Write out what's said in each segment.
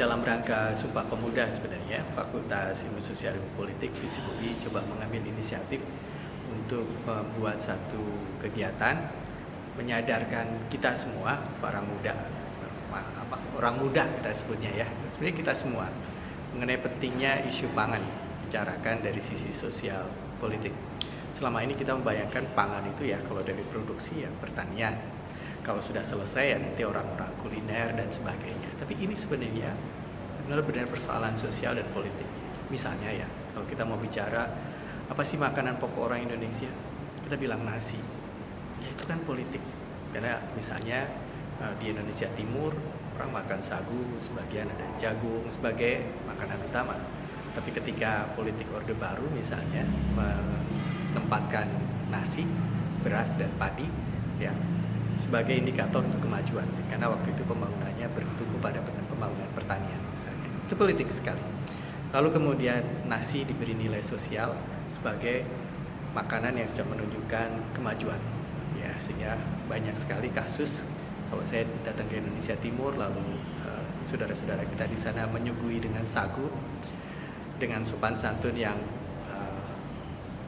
dalam rangka Sumpah Pemuda sebenarnya, Fakultas Ilmu Sosial dan Politik FISIP UI coba mengambil inisiatif untuk membuat satu kegiatan menyadarkan kita semua, para muda, orang muda kita sebutnya ya, sebenarnya kita semua, mengenai pentingnya isu pangan, bicarakan dari sisi sosial politik. Selama ini kita membayangkan pangan itu ya kalau dari produksi ya pertanian, kalau sudah selesai ya nanti orang-orang kuliner dan sebagainya. Tapi ini sebenarnya benar-benar persoalan sosial dan politik. Misalnya ya, kalau kita mau bicara apa sih makanan pokok orang Indonesia, kita bilang nasi. Ya itu kan politik. Karena misalnya di Indonesia Timur orang makan sagu, sebagian ada jagung sebagai makanan utama. Tapi ketika politik Orde Baru misalnya menempatkan nasi, beras dan padi ya sebagai indikator untuk kemajuan, karena waktu itu pembangunannya bertumpu pada pembangunan pertanian misalnya. Itu politik sekali. Lalu kemudian nasi diberi nilai sosial sebagai makanan yang sudah menunjukkan kemajuan ya, sehingga banyak sekali kasus kalau saya datang ke Indonesia Timur lalu saudara-saudara kita di sana menyuguhi dengan sagu dengan sopan santun yang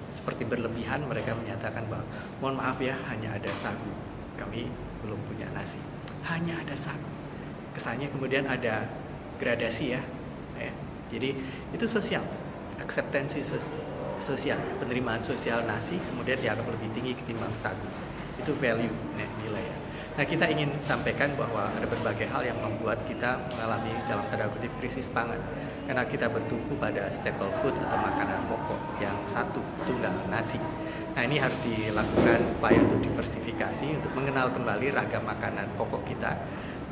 seperti berlebihan, mereka menyatakan bahwa mohon maaf ya hanya ada sagu, kami belum punya nasi, hanya ada sagu. Kesannya kemudian ada gradasi ya. Jadi itu sosial, akseptansi sosial, penerimaan sosial nasi kemudian dianggap lebih tinggi ketimbang sagu. Itu value, nilai ya. Nah kita ingin sampaikan bahwa ada berbagai hal yang membuat kita mengalami dalam tanda kutip krisis pangan, karena kita bertumpu pada staple food atau makanan pokok yang satu, tunggal, nasi. Nah ini harus dilakukan upaya untuk diversifikasi, untuk mengenal kembali ragam makanan pokok kita.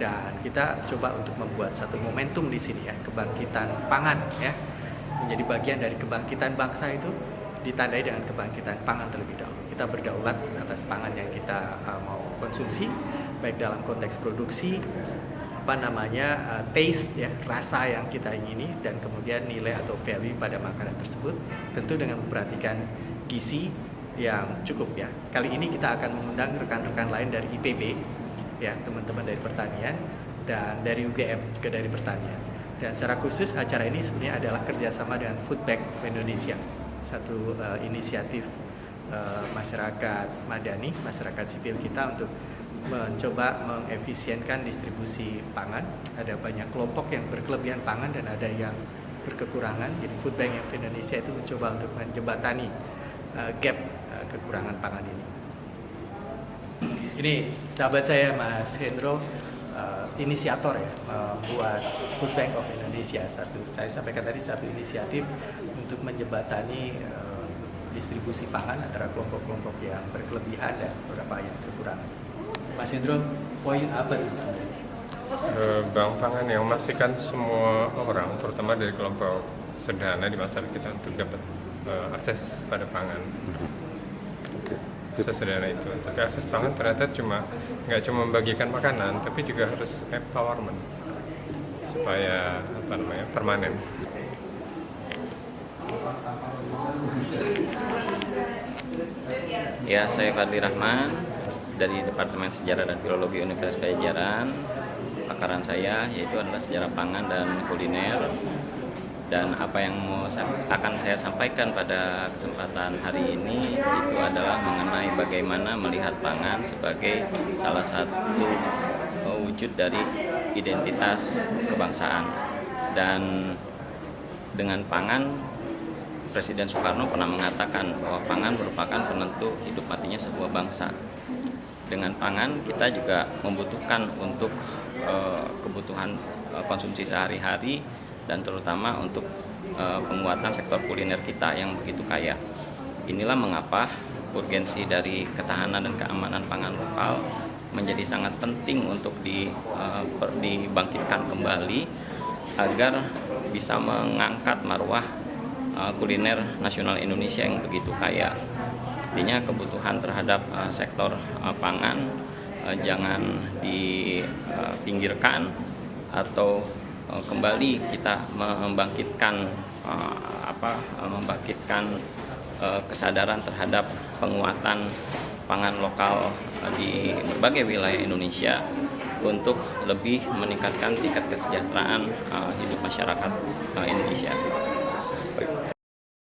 Dan kita coba untuk membuat satu momentum di sini ya, kebangkitan pangan ya, menjadi bagian dari kebangkitan bangsa itu ditandai dengan kebangkitan pangan terlebih dahulu. Kita berdaulat atas pangan yang kita mau konsumsi, baik dalam konteks produksi, taste ya, rasa yang kita ingini, dan kemudian nilai atau value pada makanan tersebut, tentu dengan memperhatikan gizi yang cukup ya. Kali ini kita akan mengundang rekan-rekan lain dari IPB ya, teman-teman dari pertanian dan dari UGM juga dari pertanian. Dan secara khusus acara ini sebenarnya adalah kerjasama dengan Food Bank of Indonesia, satu inisiatif masyarakat madani, masyarakat sipil kita untuk mencoba mengefisienkan distribusi pangan. Ada banyak kelompok yang berkelebihan pangan dan ada yang berkekurangan. Jadi Food Bank of Indonesia itu mencoba untuk menjembatani gap kekurangan pangan ini. Ini sahabat saya Mas Hendro, inisiator ya, membuat Food Bank of Indonesia, saya sampaikan tadi satu inisiatif untuk menjembatani distribusi pangan antara kelompok-kelompok yang berkelebihan dan beberapa yang kekurangan. Mas Hendro, poin apa itu? Bank pangan yang memastikan semua orang, terutama dari kelompok sederhana di masyarakat kita, untuk dapat akses pada pangan. Sesederhana itu. Tapi akses pangan ternyata nggak cuma membagikan makanan, tapi juga harus empowerment supaya permanen. Ya, saya Fadli Rahman dari Departemen Sejarah dan Filologi Universitas Pajajaran. Pakaran saya yaitu adalah sejarah pangan dan kuliner. Dan apa yang akan saya sampaikan pada kesempatan hari ini itu adalah mengenai bagaimana melihat pangan sebagai salah satu wujud dari identitas kebangsaan. Dan dengan pangan, Presiden Soekarno pernah mengatakan bahwa pangan merupakan penentu hidup matinya sebuah bangsa. Dengan pangan kita juga membutuhkan untuk kebutuhan konsumsi sehari-hari, dan terutama untuk penguatan sektor kuliner kita yang begitu kaya. Inilah mengapa urgensi dari ketahanan dan keamanan pangan lokal menjadi sangat penting untuk dibangkitkan kembali agar bisa mengangkat marwah kuliner nasional Indonesia yang begitu kaya. Artinya kebutuhan terhadap sektor pangan jangan dipinggirkan atau kembali kita membangkitkan kesadaran terhadap penguatan pangan lokal di berbagai wilayah Indonesia untuk lebih meningkatkan tingkat kesejahteraan hidup masyarakat Indonesia. Baik.